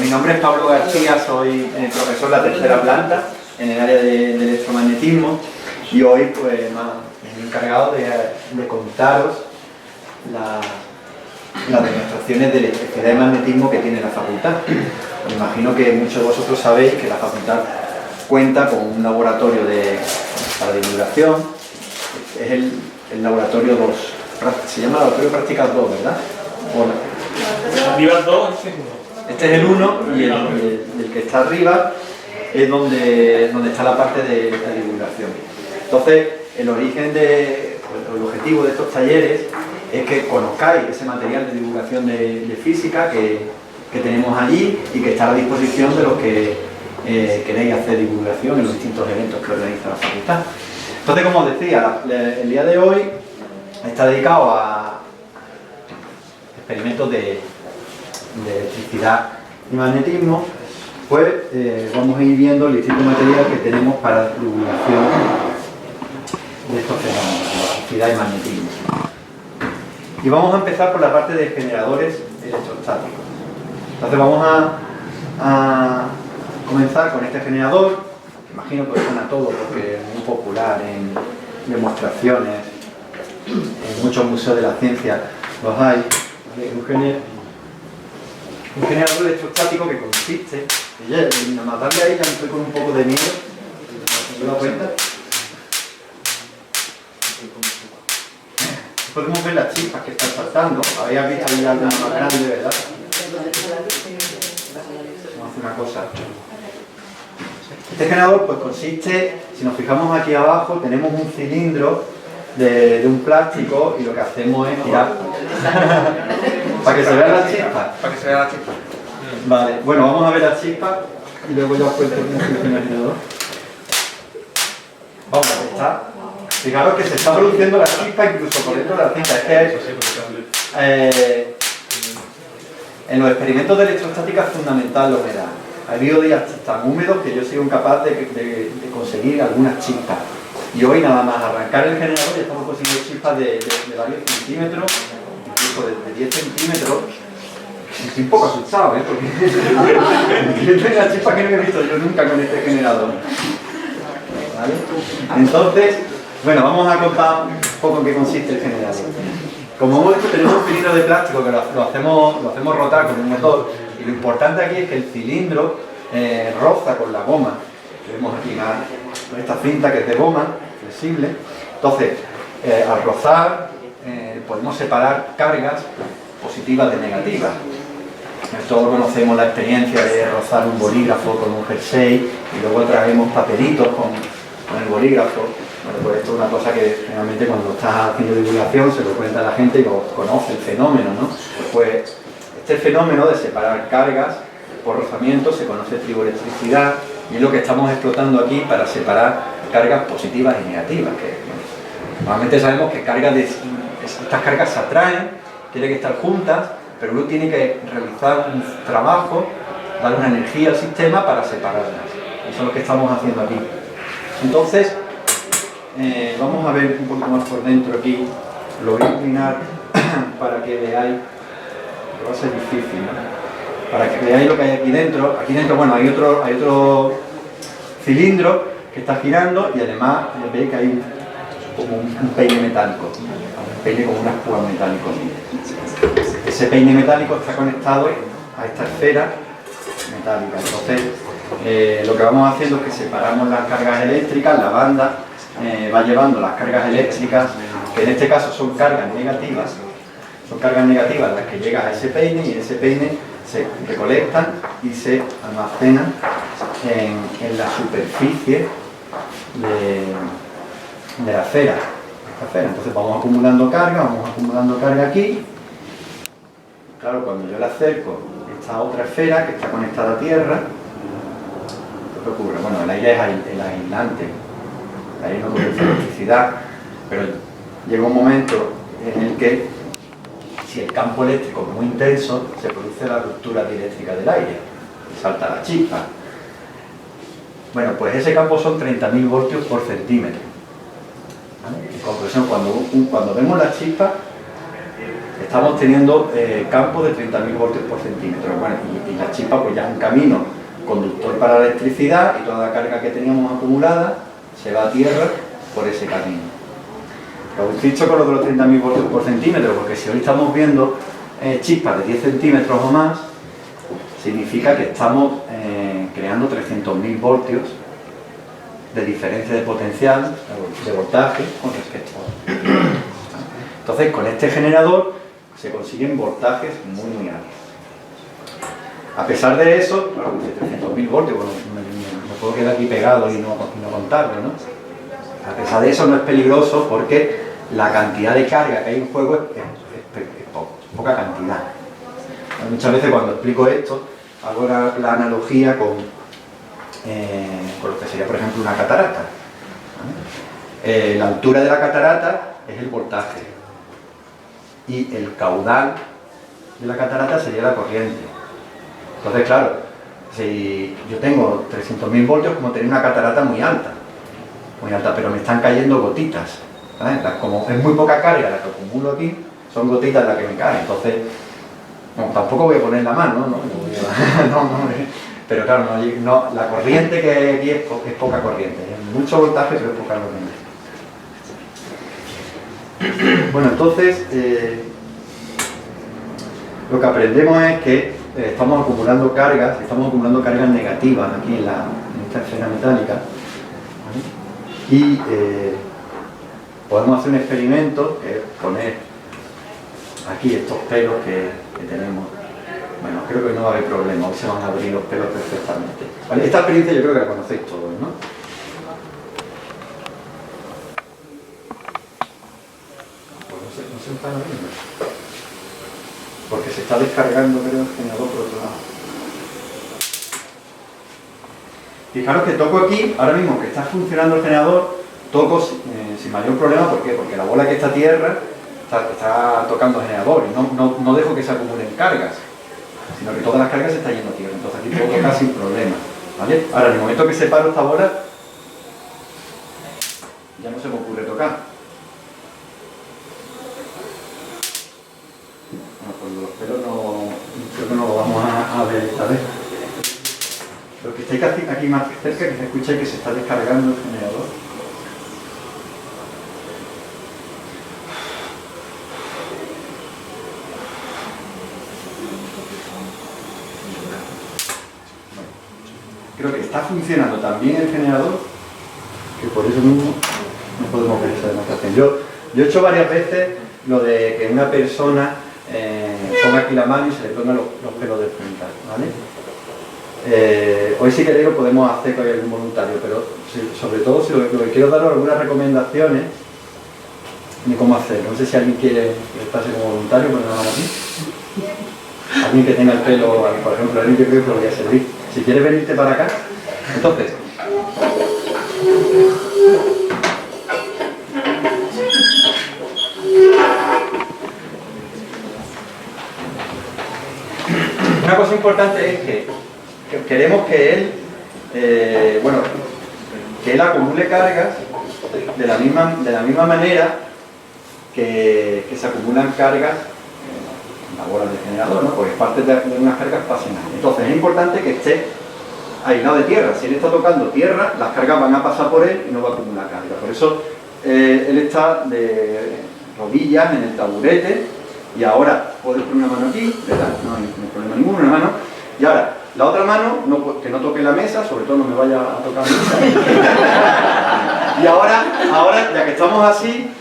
Mi nombre es Pablo García, soy profesor de la tercera planta en el área de electromagnetismo y hoy pues me he encargado de contaros las demostraciones de electricidad y magnetismo que tiene la facultad. Me imagino que muchos de vosotros sabéis que la facultad cuenta con un laboratorio para divulgación. Es el laboratorio 2, se llama laboratorio prácticas 2, ¿verdad? Arriba 2, este es el 1 y el que está arriba es donde está la parte de la divulgación. Entonces, el objetivo de estos talleres es que conozcáis ese material de divulgación de física que tenemos allí y que está a la disposición de los que queréis hacer divulgación en los distintos eventos que organiza la facultad. Entonces, como os decía, el día de hoy está dedicado a experimentos de electricidad y magnetismo. Pues vamos a ir viendo el distinto material que tenemos para la divulgación de estos fenómenos, de electricidad y magnetismo. Y vamos a empezar por la parte de generadores electrostáticos. Entonces vamos a comenzar con este generador. Imagino que suena todo porque es muy popular en demostraciones, en muchos museos de la ciencia los hay. Un generador electrostático que consiste, y nada más darle ahí ya estoy con un poco de miedo, ¿se da cuenta? Podemos ver las chispas que están saltando, habéis visto ahí algo más grande, ¿verdad? Vamos a hacer una cosa. Este generador pues consiste, si nos fijamos aquí abajo, tenemos un cilindro de un plástico y lo que hacemos es tirar para que se vean las chispas. Para que se vea la chispa. Vale, bueno, vamos a ver las chispas y luego ya os cuento cómo funciona el generador. Vamos a testar. Fijaros que se está produciendo la chispa incluso por dentro de la cinta. Es que en los experimentos de electrostática es fundamental la humedad. Ha habido días tan húmedos que yo he sido incapaz de conseguir algunas chispas. Y hoy nada más arrancar el generador ya estamos consiguiendo chispas de varios centímetros, incluso de 10 centímetros. Estoy un poco asustado, porque es una chispa que no he visto yo nunca con este generador. ¿Vale? Entonces, bueno, vamos a contar un poco en qué consiste el generador. Como hemos visto, tenemos un cilindro de plástico que lo hacemos rotar con un motor, y lo importante aquí es que el cilindro roza con la goma. Vemos aquí esta cinta que es de goma, flexible. Entonces, al rozar, podemos separar cargas positivas de negativas. Todos conocemos la experiencia de rozar un bolígrafo con un jersey y luego traemos papelitos con el bolígrafo. Bueno, pues esto es una cosa que realmente cuando estás haciendo divulgación se lo cuenta a la gente y conoce el fenómeno, ¿no? Pues este fenómeno de separar cargas por rozamiento se conoce triboelectricidad y es lo que estamos explotando aquí para separar cargas positivas y negativas. Que normalmente sabemos que estas cargas se atraen, tienen que estar juntas, pero uno tiene que realizar un trabajo, dar una energía al sistema para separarlas. Eso es lo que estamos haciendo aquí. Entonces, vamos a ver un poco más por dentro aquí. Lo voy a inclinar para que veáis, que va a ser difícil, ¿no? Para que veáis lo que hay aquí dentro. Aquí dentro, bueno, hay otro cilindro que está girando y además veis que hay como un peine metálico, un peine con una espuma metálica. Ese peine metálico está conectado a esta esfera metálica. Entonces, lo que vamos haciendo es que separamos las cargas eléctricas, la banda va llevando las cargas eléctricas, que en este caso son cargas negativas las que llegan a ese peine y ese peine se recolectan y se almacenan en la superficie de la esfera. Entonces vamos acumulando carga aquí. Claro, cuando yo le acerco esta otra esfera que está conectada a tierra, ¿qué ocurre? Bueno, el aire es el aislante, el aire no produce electricidad, pero llega un momento en el que si el campo eléctrico es muy intenso, se produce la ruptura dieléctrica del aire, salta la chispa. Bueno, pues ese campo son 30.000 voltios por centímetro. ¿Vale? En conclusión, cuando vemos la chispa, estamos teniendo campos de 30.000 voltios por centímetro. Bueno, y la chispa pues ya es un camino conductor para la electricidad y toda la carga que teníamos acumulada se va a tierra por ese camino. Lo he dicho con lo de los 30.000 voltios por centímetro, porque si hoy estamos viendo chispas de 10 centímetros o más, significa que estamos creando 300.000 voltios de diferencia de potencial, de voltaje con respecto a... Entonces, con este generador se consiguen voltajes muy altos. A pesar de eso, claro, 300.000 voltios, bueno, me puedo quedar aquí pegado y no contarlo, ¿no? A pesar de eso no es peligroso porque la cantidad de carga que hay en juego es poca cantidad. Muchas veces cuando explico esto, hago la analogía con lo que sería, por ejemplo, una catarata. La altura de la catarata es el voltaje y el caudal de la catarata sería la corriente. Entonces, claro, si yo tengo 300.000 voltios, como tener una catarata muy alta, pero me están cayendo gotitas, ¿sabes? Como es muy poca carga la que acumulo aquí, son gotitas las que me caen. Entonces, bueno, tampoco voy a poner la mano, ¿no? Pero claro, la corriente que hay aquí es poca corriente, es mucho voltaje, pero es poca corriente. Bueno, entonces, lo que aprendemos es que estamos acumulando cargas negativas aquí en esta esfera metálica, ¿vale? Y podemos hacer un experimento, que es poner aquí estos pelos que tenemos. Bueno, creo que no va a haber problema, hoy se van a abrir los pelos perfectamente. ¿Vale? Esta experiencia yo creo que la conocéis todos, ¿no? Pues no se están abriendo. Porque se está descargando, creo, el generador por otro lado. Fijaros que toco aquí, ahora mismo que está funcionando el generador, toco sin mayor problema. ¿Por qué? Porque la bola que está a tierra está tocando el generador y no dejo que se acumulen cargas, sino que todas las cargas se están yendo a tierra. Entonces aquí puedo tocar sin problema, ¿vale? Ahora, en el momento que separo esta bola, ya no se me ocurre tocar. Bueno, pues los pelos creo que no lo vamos a ver esta vez. Lo que estáis aquí más cerca, que se escucha que se está descargando el generador. Creo que está funcionando también el generador, que por eso mismo no podemos ver esa demostración. Yo he hecho varias veces lo de que una persona ponga aquí la mano y se le ponga los pelos de punta, ¿vale? Hoy si queréis lo podemos hacer con algún voluntario, pero sobre todo lo que quiero daros algunas recomendaciones de cómo hacerlo. No sé si alguien quiere estarse como voluntario, pues nada más aquí. Alguien que tenga el pelo, por ejemplo, alguien que creo que podría servir. Si quieres venirte para acá, entonces... Una cosa importante es que queremos que él, que él acumule cargas de la misma manera que se acumulan cargas en la bola del generador, ¿no? Porque parte de unas cargas pasionales. Entonces es importante que esté aislado de tierra. Si él está tocando tierra, las cargas van a pasar por él y no va a acumular carga. Por eso él está de rodillas en el taburete y ahora puede poner una mano aquí, ¿verdad? No hay problema ninguno, una mano. Y ahora, la otra mano, que no toque la mesa, sobre todo no me vaya a tocar la mesa. Y ahora, ya que estamos así,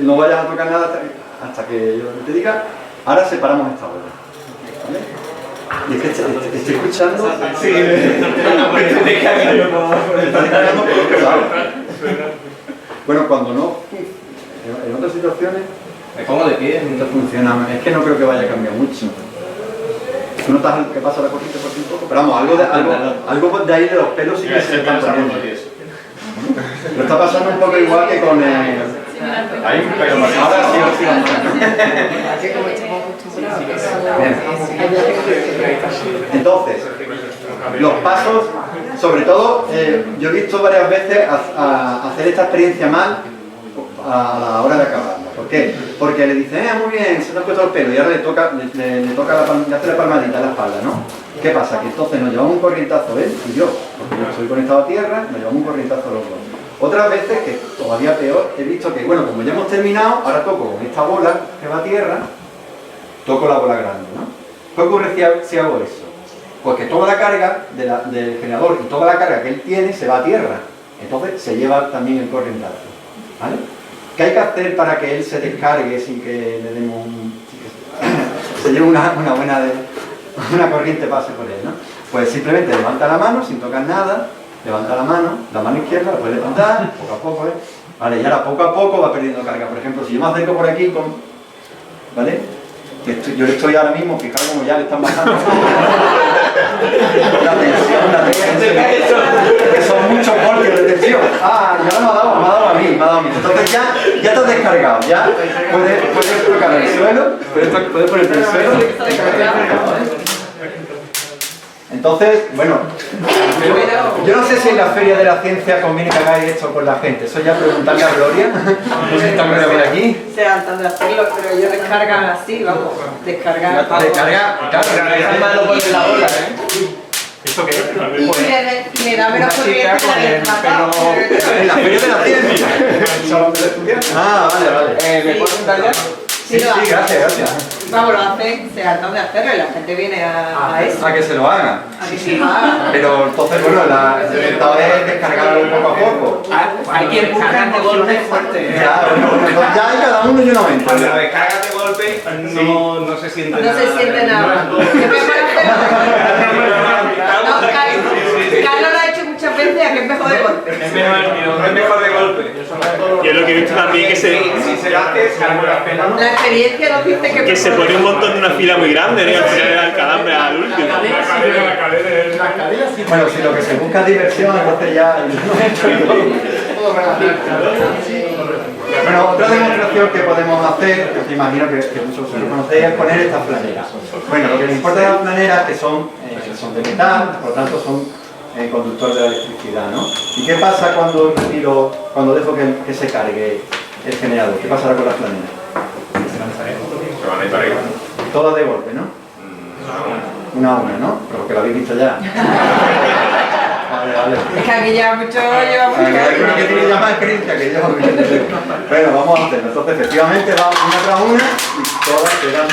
no vayas a tocar nada hasta que yo te diga, ahora separamos esta bola. ¿Vale? Y es que estoy escuchando... Sí, está descargando por otro lado. Bueno, cuando no... En otras situaciones... Me pongo de pie. No funciona. Es que no creo que vaya a cambiar mucho. ¿Tú notas que pasa la corriente por ti un poco? Pero vamos, algo de ahí de los pelos sí que se están poniendo. Lo está pasando un poco igual que con el... Hay un pelo más. Ahora sí. Entonces, los pasos, sobre todo, yo he visto varias veces hacer esta experiencia mal a la hora de acabarla. ¿Por ¿Por qué? Porque le dicen, muy bien, se te ha puesto el pelo y ahora le toca le hace la palmadita en la espalda, ¿no? ¿Qué pasa? Que entonces nos llevamos un corrientazo él y yo, porque yo estoy conectado a tierra, nos llevamos un corrientazo los dos. Otras veces, que todavía peor, he visto que, bueno, como ya hemos terminado, ahora toco con esta bola que va a tierra, toco la bola grande, ¿no? ¿Qué ocurre si hago eso? Pues que toda la carga del generador y toda la carga que él tiene se va a tierra. Entonces se lleva también el corrientazo, ¿vale? ¿Qué hay que hacer para que él se descargue sin que le demos se lleve una corriente pase por él, ¿no? Pues simplemente levanta la mano sin tocar nada, levanta la mano izquierda, la puede levantar, poco a poco, ¿vale? Y ahora poco a poco va perdiendo carga. Por ejemplo, si yo me acerco por aquí, ¿vale? Yo le estoy ahora mismo, fijaros como ya le están bajando la tensión, que son muchos voltios de tensión. Ah, ya me ha dado a mí. Entonces ya está descargado, ya puedes tocar el suelo, puedes ponerte el suelo. Entonces, bueno, yo no sé si en la Feria de la Ciencia conviene que hagáis esto con la gente. Eso ya preguntarle a Gloria. No sé si está Gloria por aquí. Se hartan de hacerlo, pero ellos descargan así, vamos. Descargar. Descarga, claro. ¿Esto qué es? Y le da menos corriente que la tratado. En la Feria de la Ciencia. Ah, vale. ¿Me puedo sentar ya? Sí, gracias. Vamos, lo hacen, se hartan de hacerlo y la gente viene a eso. A que se lo hagan. A que se lo hagan. Pero entonces, bueno, el resultado es descargarlo poco a poco. Hay quien busca de golpe fuerte. Ya, ya hay cada uno y una mente. Cuando la descarga de golpe no se siente nada. No se siente nada. ¿Qué mejor hacerlo? Carlos lo ha hecho muchas veces, ¿a qué es mejor de golpe? Es mejor de golpe. Yo lo que he visto también es que Si se lo hace, cargo la pena, ¿no? La experiencia nos dice que se pone un montón en una fila muy grande, ¿no? Y al final era el calambre al último. Bueno, si lo que se busca es diversión, entonces ya... Bueno, otra demostración que podemos hacer, que os imagino que muchos lo conocéis, es poner estas flaneras. Bueno, lo que nos importa de las flaneras es que son de metal, por lo tanto son conductores de la electricidad, ¿no? ¿Y qué pasa cuando dejo que se cargue el generador? ¿Qué pasará con las flaneras? Se van a ir para arriba. Todas de golpe, ¿no? Una a una, ¿no? Pero que lo habéis visto ya. Vale. es que aquí lleva mucho, Hay uno que tiene ya más experiencia que yo. Bueno, vamos a hacerlo. Entonces, efectivamente, vamos una tras una y todas quedan.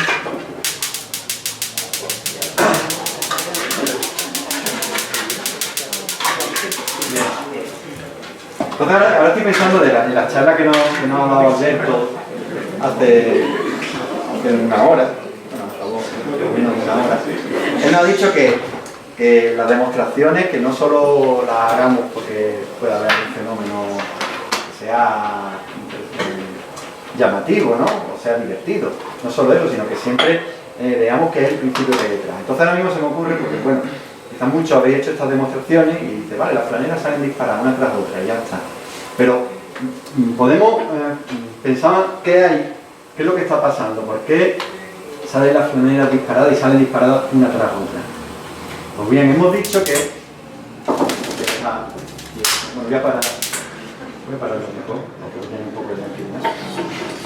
Entonces, ahora estoy pensando en la charla que nos ha dado Alberto hace una hora. Bueno, menos de una hora. Él nos ha dicho que las demostraciones, que no solo las hagamos porque pueda haber un fenómeno que sea llamativo, ¿no? O sea divertido. No solo eso, sino que siempre veamos que es el principio que hay detrás. Entonces ahora mismo se me ocurre porque, bueno, quizás muchos habéis hecho estas demostraciones y dice, vale, las flaneras salen disparadas una tras otra y ya está. Pero podemos pensar qué hay, qué es lo que está pasando, por qué salen las flaneras disparadas y salen disparadas una tras otra. Pues bien, hemos dicho que... Bueno, voy a parar un poco, porque voy a tener un poco de tranquilidad.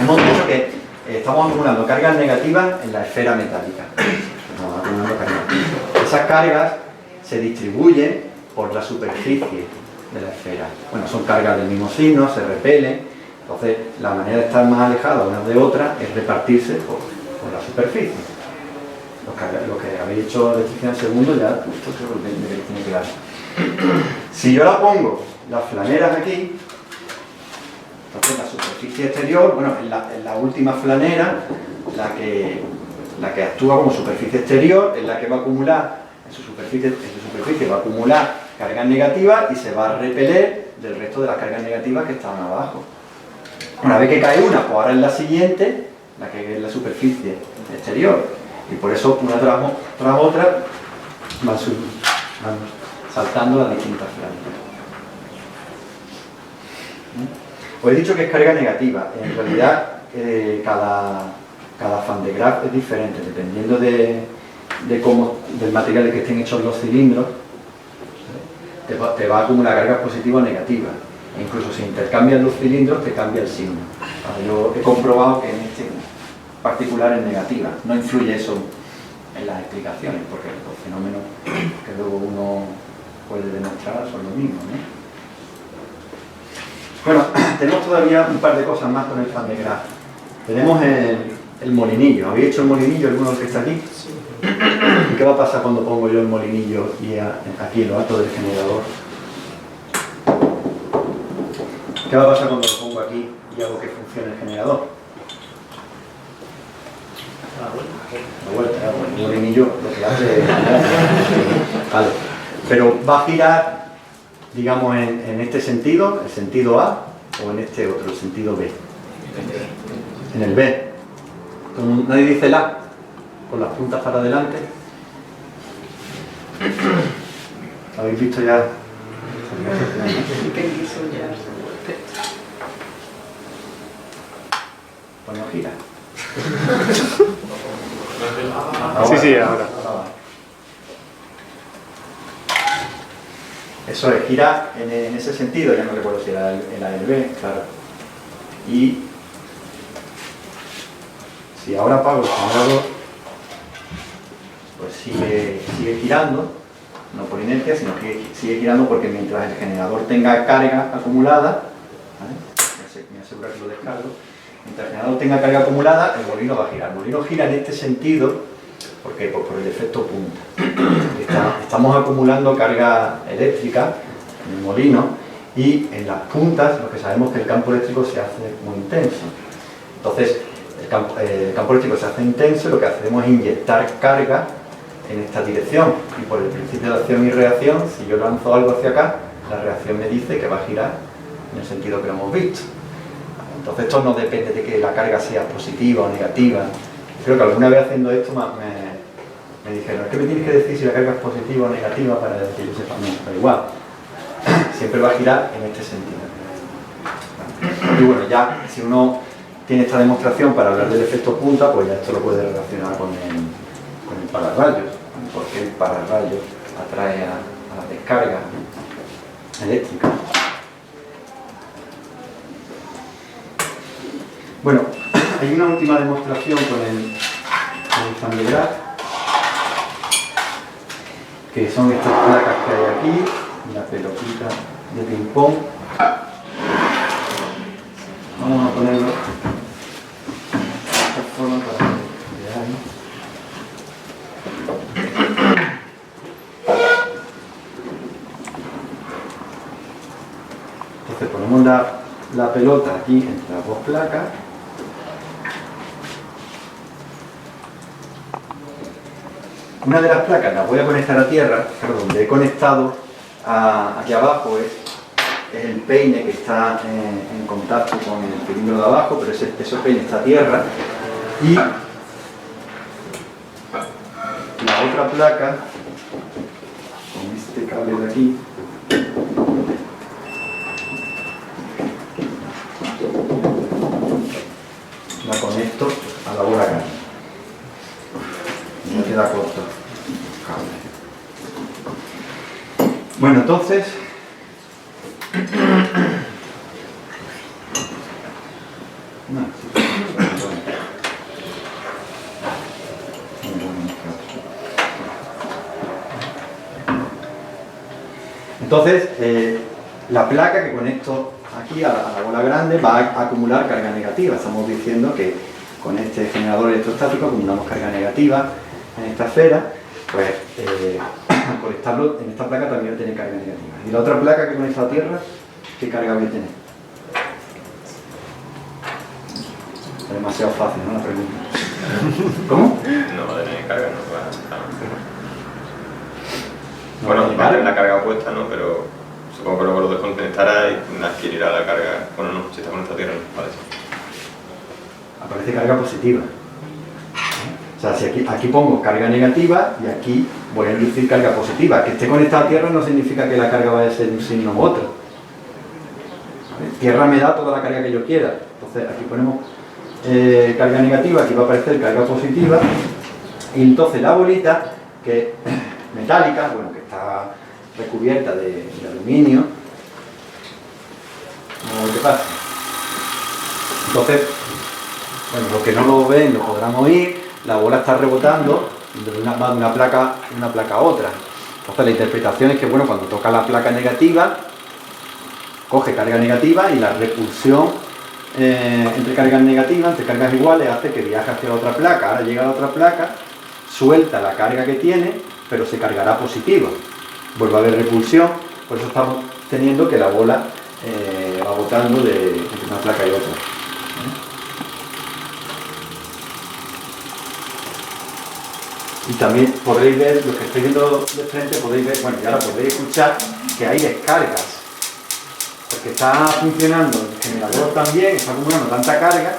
Hemos dicho que estamos acumulando cargas negativas en la esfera metálica. Estamos acumulando cargas. Esas cargas se distribuyen por la superficie de la esfera. Bueno, son cargas del mismo signo, se repelen. Entonces, la manera de estar más alejadas unas de otras es repartirse por la superficie. Lo que habéis hecho electricidad en segundo, ya esto creo que tiene que dar. Si yo la pongo las flaneras aquí, entonces la superficie exterior, bueno, en la última flanera, la que actúa como superficie exterior, es la que va a acumular, en su superficie va a acumular cargas negativas y se va a repeler del resto de las cargas negativas que están abajo. Una vez que cae una, pues ahora es la siguiente, la que es la superficie exterior. Y por eso una tras otra van saltando las distintas flaneras. Os he dicho que es carga negativa. En realidad cada Van de Graaff es diferente, dependiendo del material de que estén hechos los cilindros, te va a acumular cargas positivas o negativas. E incluso si intercambian los cilindros te cambia el signo. Yo he comprobado que en este particular es negativa. No influye eso en las explicaciones, porque los fenómenos que luego uno puede demostrar son los mismos, ¿no? Bueno, tenemos todavía un par de cosas más con el Van de Graaff. Tenemos el molinillo. ¿Habéis hecho el molinillo alguno de los que está aquí? Sí. ¿Y qué va a pasar cuando pongo yo el molinillo y aquí en lo alto del generador? ¿Qué va a pasar cuando lo pongo aquí y hago que funcione el generador? La vuelta, el molinillo lo que hace es... Vale. Pero va a girar, digamos, en este sentido, el sentido A, o en este otro, el sentido B. En el B. Nadie dice el A, con las puntas para adelante. ¿Habéis visto ya? Pues no gira. Sí, ahora. Eso es, gira en ese sentido, ya no recuerdo si era el A y el B, claro. Y si ahora apago el generador, pues sigue girando, no por inercia, sino que sigue girando porque mientras el generador tenga carga acumulada, ¿vale? Me aseguro que lo descargo, mientras el generador tenga carga acumulada, el molino va a girar. El molino gira en este sentido, porque pues por el efecto punta. Estamos acumulando carga eléctrica en el molino y en las puntas, lo que sabemos es que el campo eléctrico se hace muy intenso. Entonces, el campo eléctrico se hace intenso y lo que hacemos es inyectar carga en esta dirección. Y por el principio de acción y reacción, si yo lanzo algo hacia acá, la reacción me dice que va a girar en el sentido que lo hemos visto. Entonces, esto no depende de que la carga sea positiva o negativa. Creo que alguna vez haciendo esto me dijeron, es que me tienes que decir si la carga es positiva o negativa para que yo sepa. No, da igual. Siempre va a girar en este sentido. Y bueno, ya si uno tiene esta demostración para hablar del efecto punta, pues ya esto lo puede relacionar con el pararrayos, porque el pararrayos atrae a la descarga eléctrica. Bueno, hay una última demostración con el Van de Graaff, que son estas placas que hay aquí, la pelotita de ping pong. Vamos a ponerlo de esta forma para que veáis. Entonces ponemos la pelota aquí entre las dos placas. Una de las placas las voy a conectar a tierra, donde he conectado aquí abajo es el peine que está en contacto con el cilindro de abajo, pero ese peine está a tierra. Y la otra placa, con este cable de aquí, la conecto a la bola grande. Me queda corto. Bueno, entonces la placa que conecto aquí a la bola grande va a acumular carga negativa. Estamos diciendo que con este generador electrostático acumulamos carga negativa en esta esfera, pues al conectarlo en esta placa también va a tener carga negativa. Y la otra placa que conecta a tierra, ¿qué carga voy a tener? Es demasiado fácil, ¿no? La pregunta. ¿Cómo? No va a tener carga, no va a... No Bueno, va a tener va a tener carga. la carga opuesta, ¿no? Pero supongo que luego lo desconectará y adquirirá la carga. Bueno, no, si está conectado a tierra no parece. Aparece carga positiva. O sea, si aquí pongo carga negativa y aquí voy a inducir carga positiva. Que esté conectado a tierra no significa que la carga vaya a ser un signo u otro. ¿Vale? Tierra me da toda la carga que yo quiera. Entonces aquí ponemos carga negativa, aquí va a aparecer carga positiva. Y entonces la bolita, que es metálica, bueno, que está recubierta de aluminio, ¿qué pasa? Entonces, bueno, los que no lo ven lo podrán oír, la bola está rebotando va de una placa a otra. Entonces la interpretación es que, bueno, cuando toca la placa negativa, coge carga negativa y la repulsión entre cargas negativas, entre cargas iguales, hace que viaje hacia la otra placa. Ahora llega a la otra placa, suelta la carga que tiene, pero se cargará positiva. Vuelve a haber repulsión, por eso estamos teniendo que la bola va botando entre una placa y otra. Y también podréis ver, los que estáis viendo de frente, podéis ver, bueno, y ahora podéis escuchar que hay descargas. Porque está funcionando el generador también, está acumulando tanta carga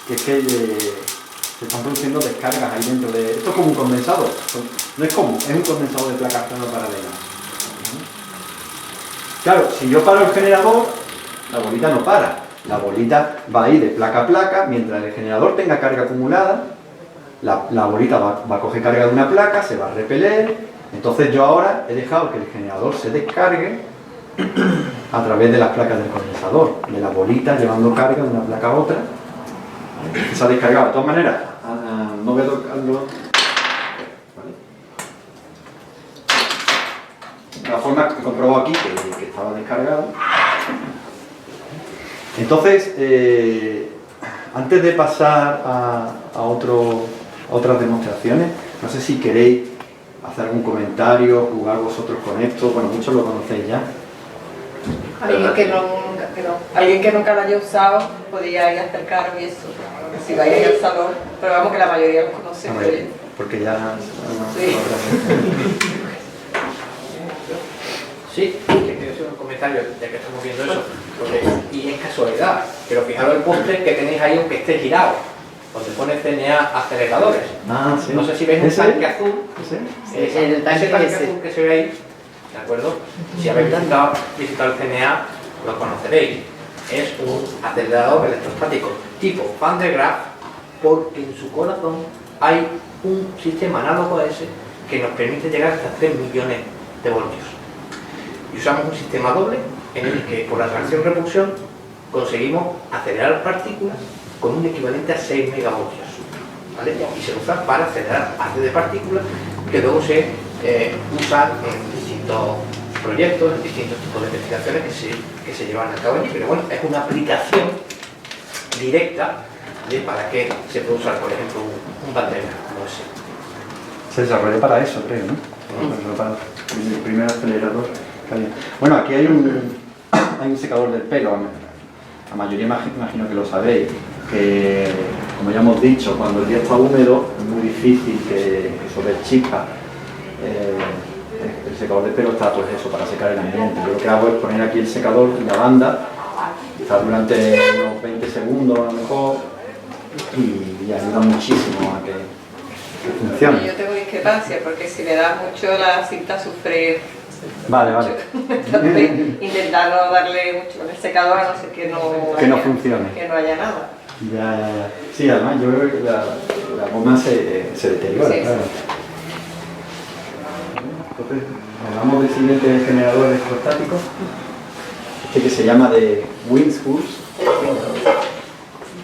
que es que se están produciendo descargas ahí dentro de... Esto es como un condensador, no es como, es un condensador de placas paralelas. Claro, si yo paro el generador, la bolita no para. La bolita va a ir de placa a placa, mientras el generador tenga carga acumulada, la bolita va a coger carga de una placa, se va a repeler. Entonces yo ahora he dejado que el generador se descargue a través de las placas del condensador, de la bolita llevando carga de una placa a otra. Se ha descargado. De todas maneras, no voy a tocarlo. De la forma que he comprobado aquí que estaba descargado. Entonces, antes de pasar a otras demostraciones, no sé si queréis hacer algún comentario, jugar vosotros con esto. Bueno, muchos lo conocéis ya. Alguien que nunca lo haya usado podría ir a acercaros y eso, si vais al salón, pero vamos que la mayoría lo conoce. Porque ya... Sí. Sí, que quiero hacer un comentario, ya que estamos viendo eso, y es casualidad, pero fijaros el póster que tenéis ahí aunque esté girado, donde pone CNA aceleradores. Ah, sí. No sé si veis un tanque azul, El tanque ese. azul que se ve ahí, ¿de acuerdo? Si habéis visitado el CNA, lo conoceréis. Es un acelerador electrostático tipo Van de Graaff, porque en su corazón hay un sistema análogo a ese que nos permite llegar hasta 3 millones de voltios. Y usamos un sistema doble en el que por la atracción-repulsión conseguimos acelerar partículas con un equivalente a 6 megavoltios, ¿vale? Y se usa para acelerar haces de partículas que luego se usan en distintos proyectos, en distintos tipos de investigaciones que se llevan a cabo allí. Pero bueno, es una aplicación directa de para qué se puede usar, por ejemplo, un batería como ese. Se desarrolló para eso, creo, ¿no? Para el primer acelerador. Bueno, aquí hay un secador del pelo, la mayoría imagino que lo sabéis, que como ya hemos dicho, cuando el día está húmedo es muy difícil que sobre chispas. El secador de pelo está pues eso, para secar el ambiente. Yo lo que hago es poner aquí el secador y la banda, quizás durante unos 20 segundos a lo mejor, y ayuda muchísimo a que funcione. Yo tengo discrepancia porque si le das mucho la cinta sufre. Vale. Entonces, intentar no darle mucho con el secador a no ser que no funcione. Que no haya nada. Ya. Sí, además yo creo que la goma se deteriora, Sí, claro. Entonces, hablamos del siguiente generador electrostático, que se llama de Windshurst.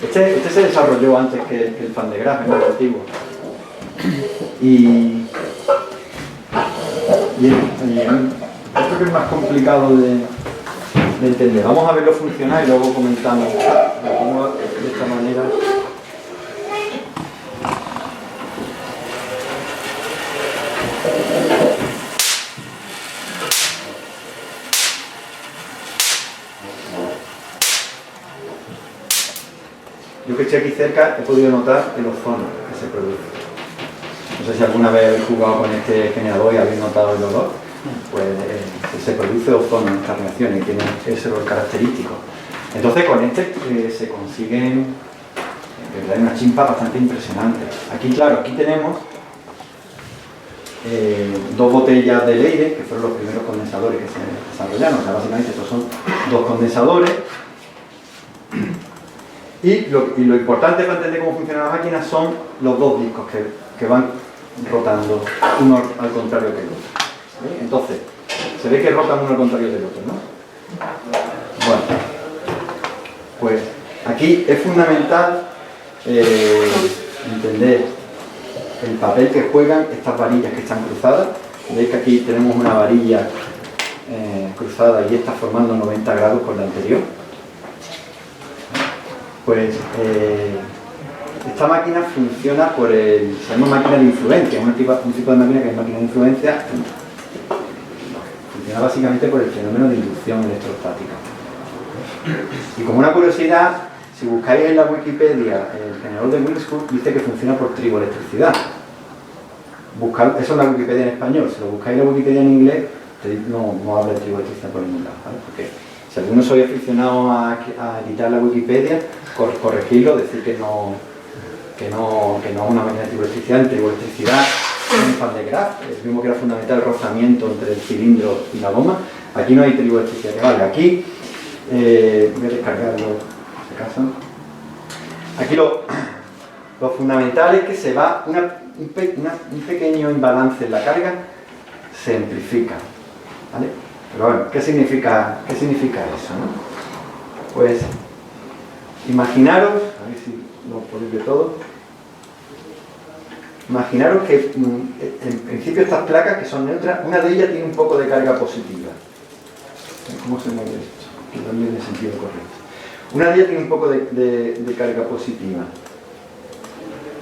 Este se desarrolló antes que el Van de Graaff, es más antiguo. Y creo que es más complicado de entender. Vamos a verlo funcionar y luego comentamos cómo de esta manera. Yo que estoy aquí cerca he podido notar el ozono que se produce. No sé si alguna vez habéis jugado con este generador y habéis notado el olor. Pues se produce ozono en estas reacciones y tiene ese olor característico. Entonces con este se consiguen unas chispas bastante impresionantes. Aquí, claro, aquí tenemos dos botellas de Leiden, que fueron los primeros condensadores que se desarrollaron. O sea, básicamente estos son dos condensadores. Y lo importante para entender cómo funciona la máquina son los dos discos que van rotando uno al contrario que el otro. ¿Sí? Entonces, se ve que rotan uno al contrario del otro, ¿no? Bueno, pues Aquí es fundamental entender el papel que juegan estas varillas que están cruzadas. Veis que aquí tenemos una varilla cruzada y está formando 90 grados con la anterior. Pues esta máquina funciona por se llama máquina de influencia, un tipo de máquina que es máquina de influencia. Funciona básicamente por el fenómeno de inducción electrostática. Y como una curiosidad, si buscáis en la Wikipedia, el generador de Wilscourt dice que funciona por triboelectricidad. Eso es la Wikipedia en español. Si lo buscáis en la Wikipedia en inglés, no habla de triboelectricidad por ningún lado, ¿vale? Porque si alguno sois aficionado a editar la Wikipedia, corregirlo, decir que no es una máquina de triboelectricidad. En triboelectricidad es un Van de Graaff, el mismo que era fundamental el rozamiento entre el cilindro y la goma. Aquí no hay triboelectricidad. Vale, aquí voy a descargarlo. Aquí lo fundamental es que se va un pequeño imbalance en la carga, se amplifica, ¿vale? Pero bueno, ¿qué significa eso, no? Pues imaginaros, a ver si lo podéis ver todo. Imaginaros que en principio estas placas que son neutras, una de ellas tiene un poco de carga positiva. ¿Cómo se mueve esto? Que también en el sentido correcto. Una de ellas tiene un poco de carga positiva.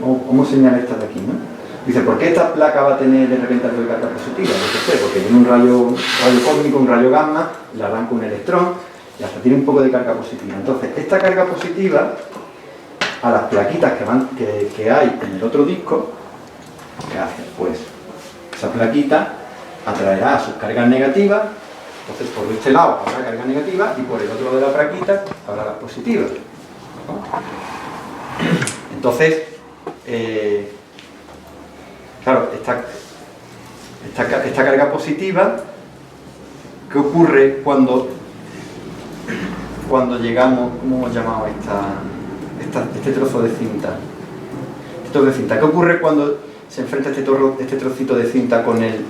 ¿Cómo señala esta de aquí, no? Dice, ¿por qué esta placa va a tener de repente algo de carga positiva? Yo qué sé, porque tiene un rayo cósmico, un rayo gamma, le arranca un electrón y hasta tiene un poco de carga positiva. Entonces, esta carga positiva, a las plaquitas que hay en el otro disco, ¿qué hace? Pues esa plaquita atraerá sus cargas negativas. Entonces, por este lado habrá carga negativa y por el otro lado de la plaquita habrá las positivas, ¿no? Entonces, claro, esta carga positiva, ¿qué ocurre cuando llegamos, ¿cómo hemos llamado este trozo de cinta? ¿Qué ocurre cuando se enfrenta este trocito de cinta con el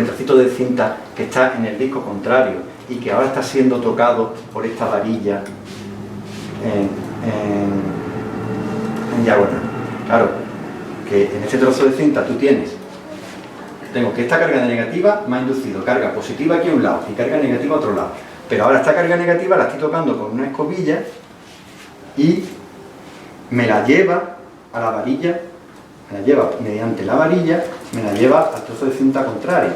trocito de cinta que está en el disco contrario y que ahora está siendo tocado por esta varilla en diagonal? Claro, que en este trozo de cinta tengo que esta carga negativa me ha inducido carga positiva aquí a un lado y carga negativa a otro lado, pero ahora esta carga negativa la estoy tocando con una escobilla y me la lleva a la varilla, me la lleva mediante la varilla, me la lleva al trozo de cinta contrario.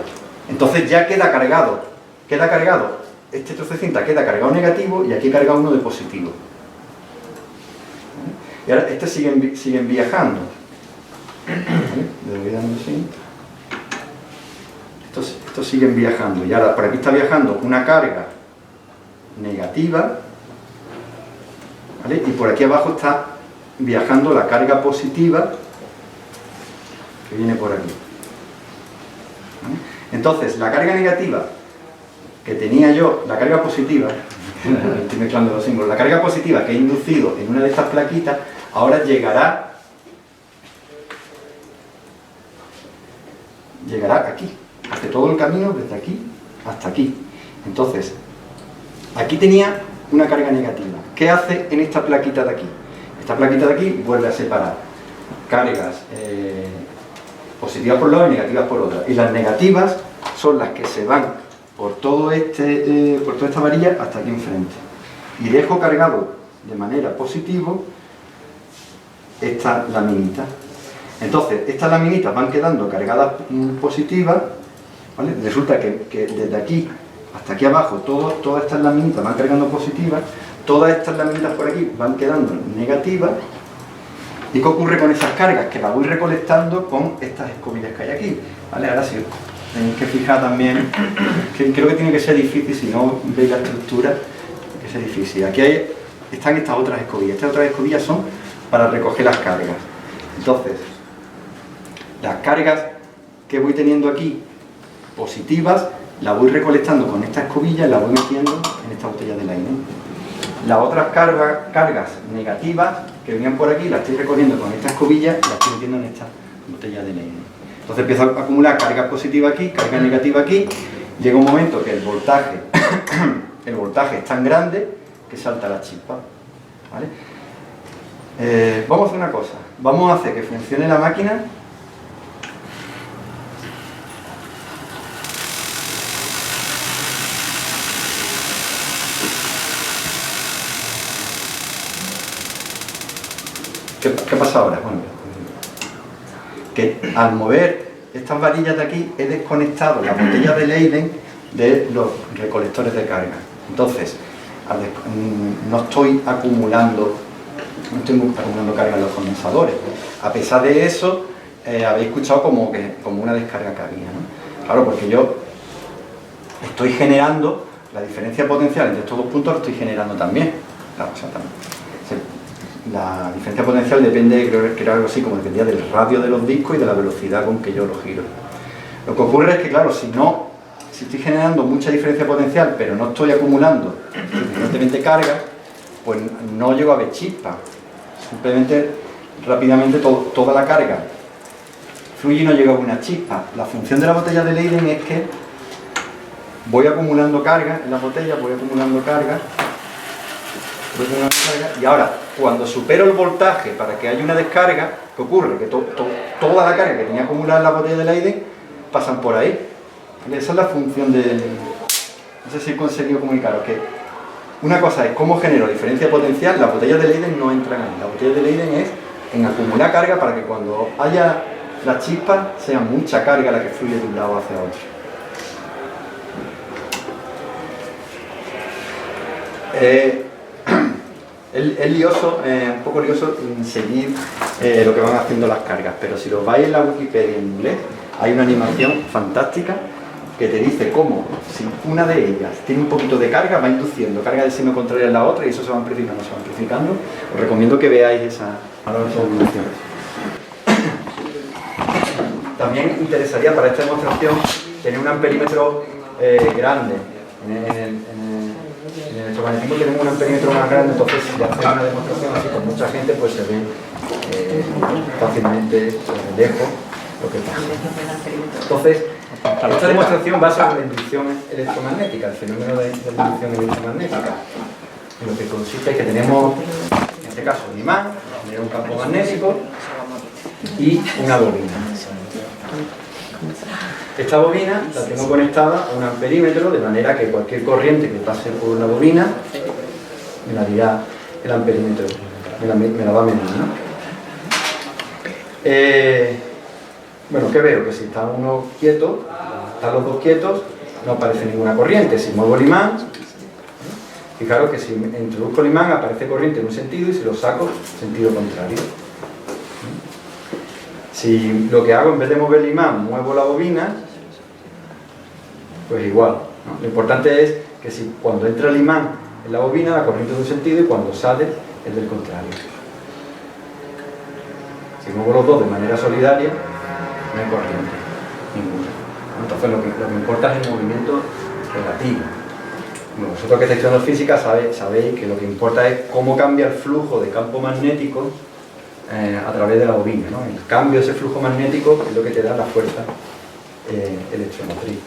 Entonces ya queda cargado, este trozo de cinta queda cargado negativo y aquí carga uno de positivo. Y ahora estos siguen viajando. Le voy dando así. Estos siguen viajando y ahora por aquí está viajando una carga negativa, ¿vale? Y por aquí abajo está viajando la carga positiva que viene por aquí, ¿vale? Entonces la carga negativa que tenía yo, la carga positiva estoy mezclando los símbolos, la carga positiva que he inducido en una de estas plaquitas ahora llegará aquí, hace todo el camino desde aquí hasta aquí. Entonces, aquí tenía una carga negativa. ¿Qué hace en esta plaquita de aquí? Esta plaquita de aquí vuelve a separar cargas positivas por un lado y negativas por otra. Y las negativas son las que se van por toda esta varilla hasta aquí enfrente. Y dejo cargado de manera positiva esta laminita. Entonces, estas laminitas van quedando cargadas positivas, ¿vale? Resulta que desde aquí hasta aquí abajo todas estas laminitas van cargando positivas, todas estas laminitas por aquí van quedando negativas. ¿Y qué ocurre con esas cargas? Que las voy recolectando con estas escobillas que hay aquí, ¿vale? Ahora sí, tenéis que fijar también, que creo que tiene que ser difícil, si no veis la estructura, que sea difícil. Aquí están estas otras escobillas. Estas otras escobillas son para recoger las cargas. Entonces, las cargas que voy teniendo aquí, positivas, las voy recolectando con esta escobilla y las voy metiendo en esta botella de aire. Las otras cargas negativas que venían por aquí, las estoy recogiendo con esta escobilla y las estoy metiendo en esta botella de aire. Entonces empiezo a acumular carga positiva aquí, carga negativa aquí. Llega un momento que el voltaje es tan grande que salta la chispa, ¿vale? Vamos a hacer una cosa, vamos a hacer que funcione la máquina. ¿Qué pasa ahora? Bueno, que al mover estas varillas de aquí he desconectado las botellas de Leyden de los recolectores de carga. Entonces, no estoy acumulando carga en los condensadores. A pesar de eso, habéis escuchado como una descarga que había, ¿no? Claro, porque yo estoy generando la diferencia potencial entre estos dos puntos, lo estoy generando también. Claro, exactamente. La diferencia potencial depende, creo que era algo así, como dependía del radio de los discos y de la velocidad con que yo los giro. Lo que ocurre es que, claro, si estoy generando mucha diferencia potencial, pero no estoy acumulando suficientemente carga, pues no llego a ver chispa. Simplemente, rápidamente, toda la carga fluye y no llega a una chispa. La función de la botella de Leyden es que voy acumulando carga en la botella, voy acumulando carga, y ahora, cuando supero el voltaje para que haya una descarga, ¿qué ocurre? Que toda la carga que tenía acumulada en la botella de Leyden pasan por ahí. Esa es la función de... No sé si he conseguido comunicaros que una cosa es cómo genero diferencia potencial, las botellas de Leyden no entran ahí. La botella de Leyden es en acumular carga para que cuando haya la chispa sea mucha carga la que fluye de un lado hacia otro. Es lioso, un poco lioso seguir lo que van haciendo las cargas, pero si lo vais en la Wikipedia en inglés, hay una animación fantástica que te dice cómo, si una de ellas tiene un poquito de carga, va induciendo carga de signo contrario en la otra y eso se va amplificando. Os recomiendo que veáis esa animación. También interesaría para esta demostración tener un amperímetro grande. En el electromagnetismo tenemos un amperímetro más grande, entonces si hacemos una demostración así con mucha gente, pues se ve fácilmente lejos lo que pasa. Entonces, esta demostración va sobre la inducción electromagnética, el fenómeno de la inducción electromagnética. En lo que consiste es que tenemos, en este caso, un imán, un campo magnético y una bobina. Esta bobina la tengo conectada a un amperímetro, de manera que cualquier corriente que pase por la bobina me la dirá el amperímetro, me la va a medir, ¿no? Bueno, ¿qué veo? Que si está uno quieto, están los dos quietos, no aparece ninguna corriente. Si muevo el imán, fijaros que si introduzco el imán aparece corriente en un sentido y si lo saco, sentido contrario. Si lo que hago en vez de mover el imán, muevo la bobina, pues igual, ¿no? Lo importante es que si cuando entra el imán en la bobina, la corriente es de un sentido y cuando sale es del contrario. Si muevo los dos de manera solidaria, no hay corriente ninguna. Entonces lo que importa es el movimiento relativo. Bueno, vosotros que estáis estudiando física sabéis que lo que importa es cómo cambia el flujo de campo magnético a través de la bobina, ¿no? El cambio de ese flujo magnético es lo que te da la fuerza electromotriz.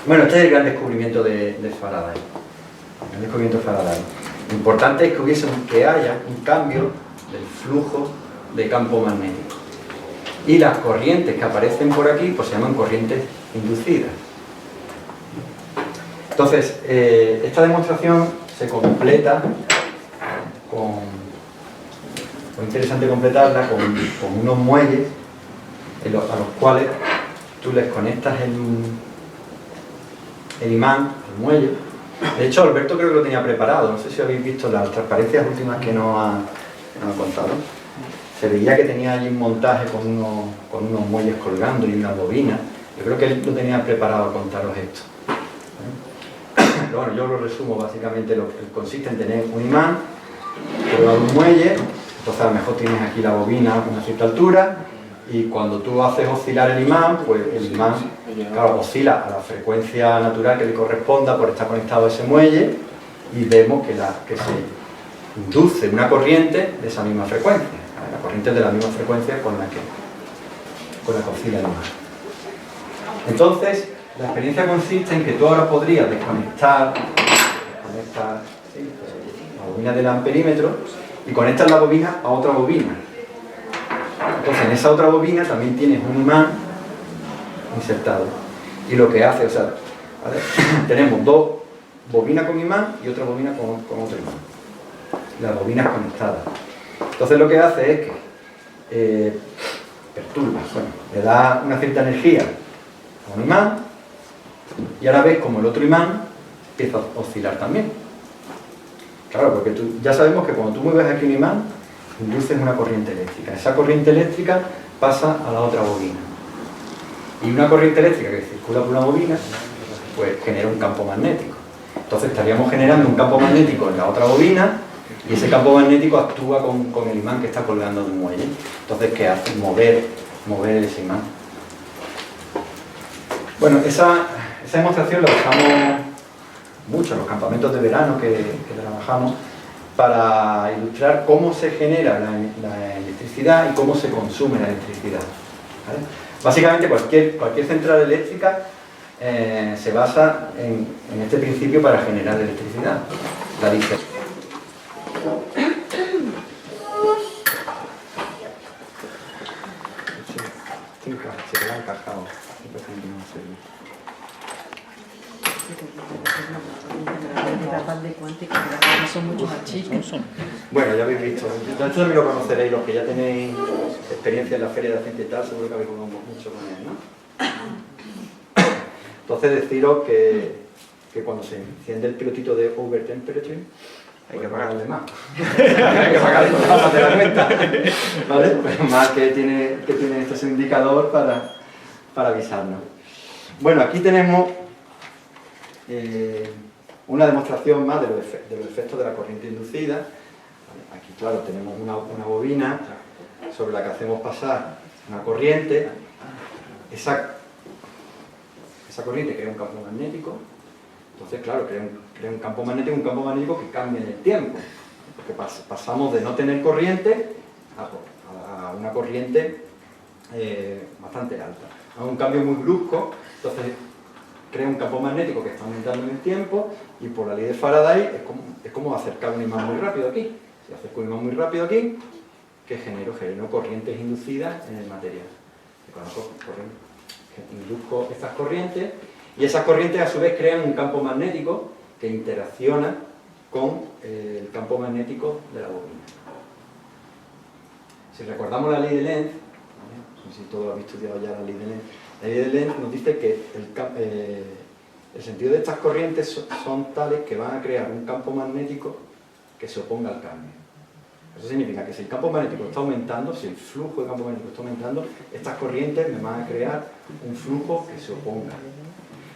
Bueno, este es el gran descubrimiento de Faraday. El gran descubrimiento de Faraday. Lo importante es que haya un cambio del flujo de campo magnético. Y las corrientes que aparecen por aquí pues se llaman corrientes inducidas. Entonces, esta demostración se completa es interesante completarla con unos muelles a los cuales tú les conectas el imán, el muelle. De hecho, Alberto creo que lo tenía preparado, no sé si habéis visto las transparencias últimas que nos ha contado. Se veía que tenía allí un montaje con unos muelles colgando y una bobina. Yo creo que él lo tenía preparado a contaros esto. Pero bueno, yo lo resumo básicamente. Consiste en tener un imán, colgar un muelle. Entonces a lo mejor tienes aquí la bobina a una cierta altura y cuando tú haces oscilar el imán, pues el imán, claro, oscila a la frecuencia natural que le corresponda por estar conectado a ese muelle y vemos que se induce una corriente de esa misma frecuencia, la corriente de la misma frecuencia con la que oscila el imán. Entonces, la experiencia consiste en que tú ahora podrías desconectar, ¿sí? bobina del amperímetro y conectas la bobina a otra bobina. Entonces en esa otra bobina también tienes un imán insertado. Y lo que hace, o sea, ¿vale? Tenemos dos bobinas con imán y otra bobina con otro imán. Las bobinas conectadas. Entonces lo que hace es que perturba, bueno, le da una cierta energía a un imán y ahora ves como el otro imán empieza a oscilar también. Claro, porque ya sabemos que cuando tú mueves aquí un imán, induces una corriente eléctrica. Esa corriente eléctrica pasa a la otra bobina. Y una corriente eléctrica que circula por una bobina, pues genera un campo magnético. Entonces estaríamos generando un campo magnético en la otra bobina y ese campo magnético actúa con el imán que está colgando de un muelle. Entonces, ¿qué hace? Mover ese imán. Bueno, esa demostración la usamos mucho en los campamentos de verano que trabajamos para ilustrar cómo se genera la electricidad y cómo se consume la electricidad. ¿Vale? Básicamente cualquier central eléctrica se basa en este principio para generar electricidad. La dice. Se queda encajado. Son mucho más chicos. Bueno, ya habéis visto. Esto también lo conoceréis, los que ya tenéis experiencia en la feria de aceite y tal, seguro que habéis jugado mucho con él, ¿no? Entonces deciros que cuando se enciende el pilotito de over temperature, hay que pagarle más. Hay que pagarle más de la cuenta. ¿Vale? Pues más que tiene este indicador para avisarnos. Bueno, aquí tenemos una demostración más de los efectos de la corriente inducida. Aquí, claro, tenemos una bobina sobre la que hacemos pasar una corriente. Esa corriente crea un campo magnético. Entonces, claro, crea un campo magnético que cambia en el tiempo. Porque pasamos de no tener corriente a una corriente bastante alta. A un cambio muy brusco, entonces crea un campo magnético que está aumentando en el tiempo y por la ley de Faraday es como acercar un imán muy rápido aquí. Si acerco un imán muy rápido aquí, ¿qué genero? Genero corrientes inducidas en el material. Induzco estas corrientes y esas corrientes a su vez crean un campo magnético que interacciona con el campo magnético de la bobina. Si recordamos la ley de Lenz, ¿vale? No sé si todos habéis estudiado ya la ley de Lenz. La ley de Lenz nos dice que el sentido de estas corrientes son tales que van a crear un campo magnético que se oponga al cambio. Eso significa que si el campo magnético está aumentando, si el flujo de campo magnético está aumentando, estas corrientes me van a crear un flujo que se oponga.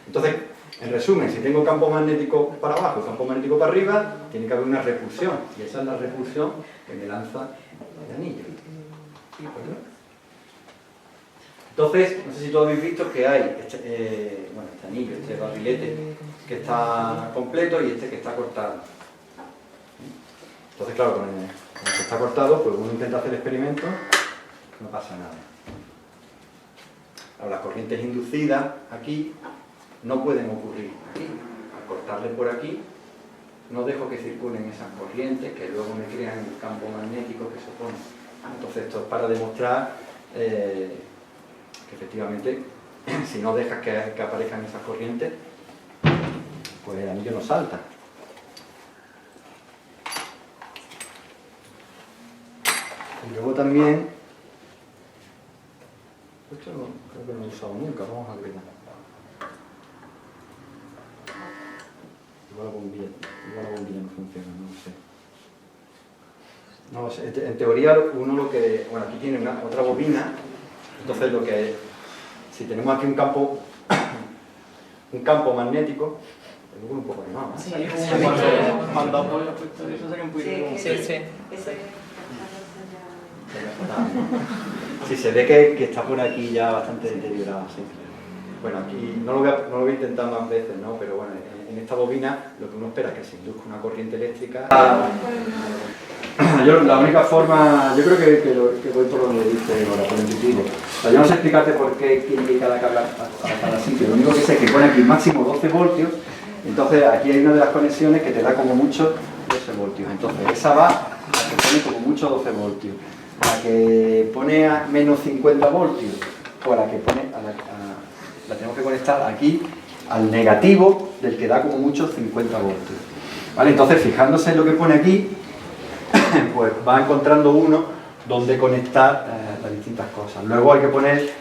Entonces, en resumen, si tengo campo magnético para abajo y campo magnético para arriba, tiene que haber una repulsión. Y esa es la repulsión que me lanza el anillo. Entonces, no sé si todos habéis visto que hay este anillo, este barrilete que está completo y este que está cortado. Entonces, claro, con el que está cortado, pues uno intenta hacer el experimento, no pasa nada. Ahora, las corrientes inducidas aquí no pueden ocurrir aquí. Al cortarle por aquí, no dejo que circulen esas corrientes que luego me crean el campo magnético que se opone. Entonces, esto es para demostrar que efectivamente, si no dejas que aparezcan esas corrientes, pues el anillo no salta. Y luego también, esto no, creo que no lo he usado nunca, vamos a ver. Igual la bombilla no funciona, no sé. No sé, en teoría uno lo que, bueno, aquí tiene otra bobina, entonces lo que, si tenemos aquí un campo magnético, un poco de más, Sí, sí, se ve que está por aquí ya bastante deteriorado, sí. Bueno, aquí no lo voy a intentar más veces, ¿no? Pero bueno, en esta bobina lo que uno espera es que se induzca una corriente eléctrica. La única forma, yo creo que voy por donde dice ahora, por el intuitivo. O sea, yo no sé explicarte por qué quiere ir cada carga a cada sitio. Lo único que sé es que pone aquí máximo 12 voltios. Entonces aquí hay una de las conexiones que te da como mucho 12 voltios. Entonces esa va a la que pone como mucho 12 voltios. La que pone a menos 50 voltios, o a la que pone, la tenemos que conectar aquí al negativo del que da como mucho 50 voltios. ¿Vale? Entonces, fijándose en lo que pone aquí, pues va encontrando uno donde conectar las distintas cosas. Luego hay que poner,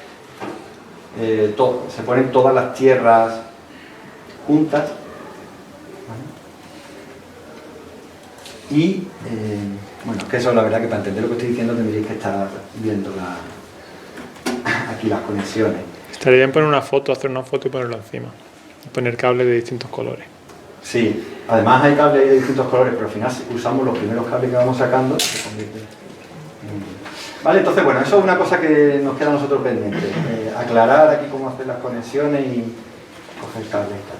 se ponen todas las tierras juntas. ¿Vale? Y, bueno, que eso la verdad que para entender lo que estoy diciendo tendríais que estar viendo aquí las conexiones. Estaría bien poner una foto, hacer una foto y ponerlo encima. Y poner cables de distintos colores. Sí, además hay cables de distintos colores, pero al final usamos los primeros cables que vamos sacando. Vale, entonces bueno, eso es una cosa que nos queda a nosotros pendiente. Aclarar aquí cómo hacer las conexiones y coger cables y tal.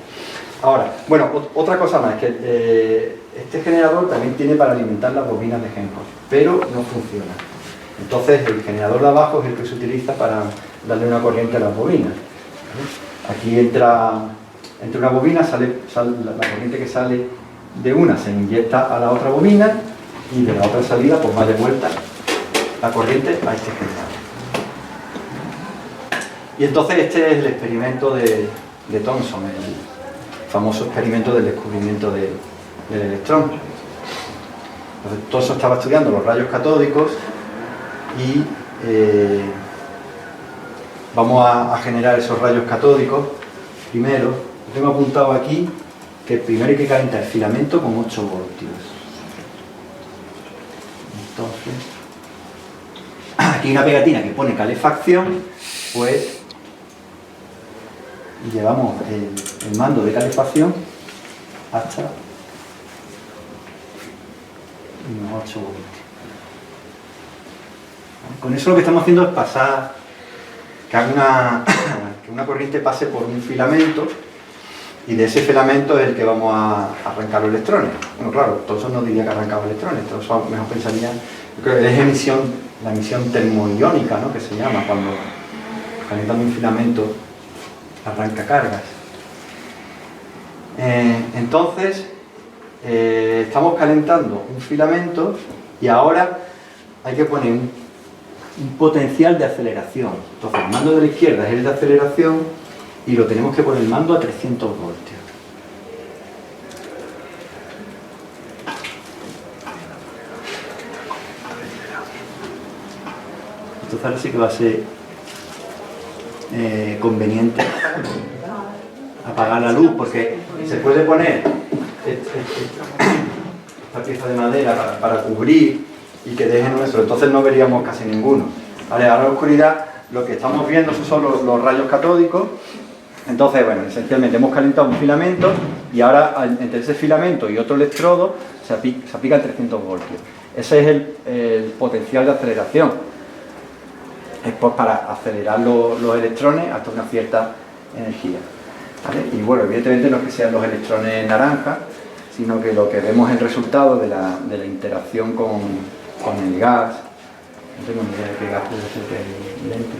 Ahora, bueno, otra cosa más, que este generador también tiene para alimentar las bobinas de Henkel, pero no funciona. Entonces el generador de abajo es el que se utiliza para darle una corriente a las bobinas. Aquí entra una bobina, sale la corriente que sale de una se inyecta a la otra bobina y de la otra salida pues va de vuelta la corriente a este generador. Y entonces este es el experimento de Thomson, el famoso experimento del descubrimiento del electrón. Entonces Thomson estaba estudiando los rayos catódicos y vamos a generar esos rayos catódicos primero. Tengo apuntado aquí que primero hay que calentar el filamento con 8 voltios. Entonces, aquí hay una pegatina que pone calefacción, pues llevamos el mando de calefacción hasta unos 8 voltios. Con eso lo que estamos haciendo es pasar, que una corriente pase por un filamento. Y de ese filamento es el que vamos a arrancar los electrones. Bueno, claro, Thomson no diría que arrancaba electrones, Thomson mejor pensaría, yo creo que es la emisión termoiónica, ¿no?, que se llama, cuando calentando un filamento arranca cargas. Entonces, estamos calentando un filamento y ahora hay que poner un potencial de aceleración. Entonces, el mando de la izquierda es el de aceleración, y lo tenemos que poner el mando a 300 voltios. Entonces ahora sí que va a ser conveniente apagar la luz, porque se puede poner esta pieza de madera para cubrir y que deje nuestro, entonces no veríamos casi ninguno. Vale, ahora en la oscuridad lo que estamos viendo son los rayos catódicos. Entonces, bueno, esencialmente hemos calentado un filamento y ahora entre ese filamento y otro electrodo se aplican 300 voltios. Ese es el potencial de aceleración. Es pues para acelerar los electrones hasta una cierta energía. ¿Vale? Y bueno, evidentemente no es que sean los electrones naranja, sino que lo que vemos es el resultado de la interacción con el gas. No tengo ni idea de qué gas puede ser que dentro.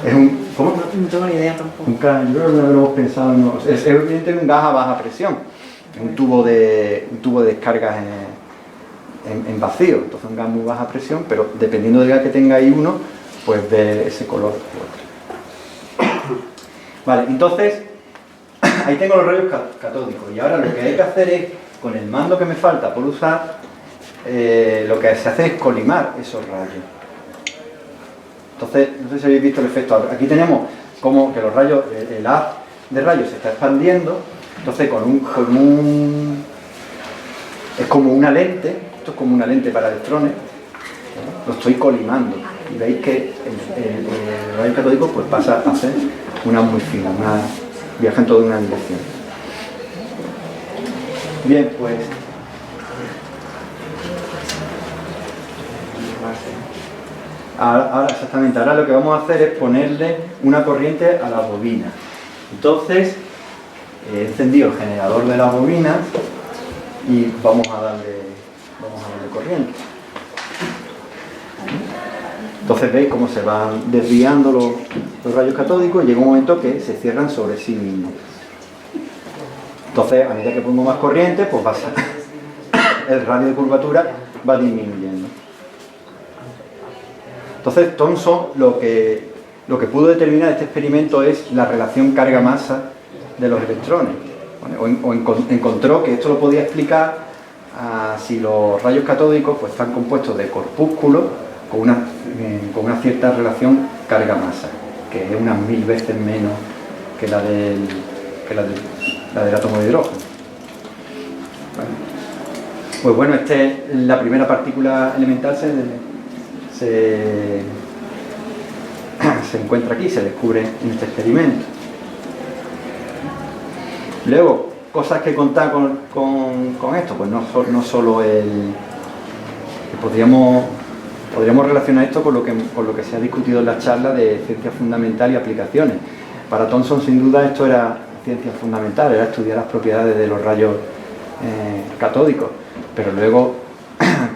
Es ¿cómo? No tengo ni idea tampoco. Yo creo que no lo hemos pensado. No. Es evidentemente un gas a baja presión. Es un tubo de descargas en vacío. Entonces un gas muy baja presión, pero dependiendo del gas que tenga ahí uno, pues ve ese color u otro. Vale, entonces ahí tengo los rayos catódicos. Y ahora lo que hay que hacer es, con el mando que me falta por usar, lo que se hace es colimar esos rayos. Entonces, no sé si habéis visto el efecto. Aquí tenemos como que los rayos, el haz de rayos se está expandiendo. Entonces, es como una lente. Esto es como una lente para electrones. Lo estoy colimando. Y veis que el rayo catódico pues pasa a ser una muy fina, viaja en toda una dirección. Bien, pues ahora exactamente, ahora lo que vamos a hacer es ponerle una corriente a la bobina. Entonces, he encendido el generador de la bobina y vamos a darle corriente. Entonces veis cómo se van desviando los rayos catódicos y llega un momento que se cierran sobre sí mismos. Entonces, a medida que pongo más corriente, pues el radio de curvatura va disminuyendo. Entonces, Thomson lo que pudo determinar este experimento es la relación carga-masa de los electrones. ¿Vale? Encontró que esto lo podía explicar si los rayos catódicos pues, están compuestos de corpúsculos con una cierta relación carga-masa, que es unas 1000 veces menos que la del átomo de hidrógeno. ¿Vale? Pues bueno, la primera partícula elemental se encuentra aquí, se descubre en este experimento. Luego, cosas que contar con esto, pues no solo que podríamos relacionar esto con lo que se ha discutido en la charla de ciencia fundamental y aplicaciones. Para Thomson, sin duda, esto era ciencia fundamental, era estudiar las propiedades de los rayos catódicos, pero luego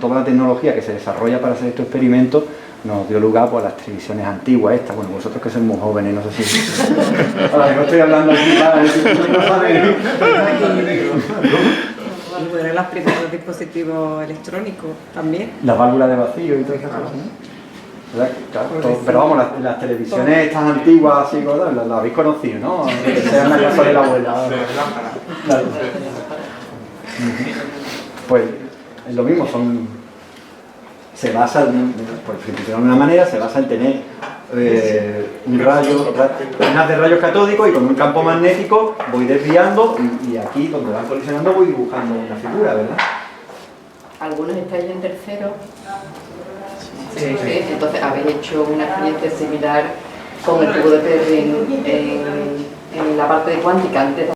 toda la tecnología que se desarrolla para hacer estos experimentos nos dio lugar pues, a las televisiones antiguas estas. Bueno, vosotros que sois muy jóvenes, no sé si... Ahora, yo estoy hablando aquí para... no saben. Eran los primeros dispositivos electrónicos también. Las válvulas de vacío y todas esas cosas, ¿no? ¿Verdad? Claro, pero vamos, las televisiones estas antiguas, así, las habéis conocido, ¿no? Que sea en la casa de la abuela. Claro. Pues es lo mismo, se basa, por ejemplo, de una manera, se basa en tener unas de rayos catódicos y con un campo magnético voy desviando y aquí donde van colisionando voy dibujando una figura, ¿verdad? Algunos estáis en tercero. Sí. Entonces habéis hecho una experiencia similar con el tubo de Perrin en la parte de cuántica antes.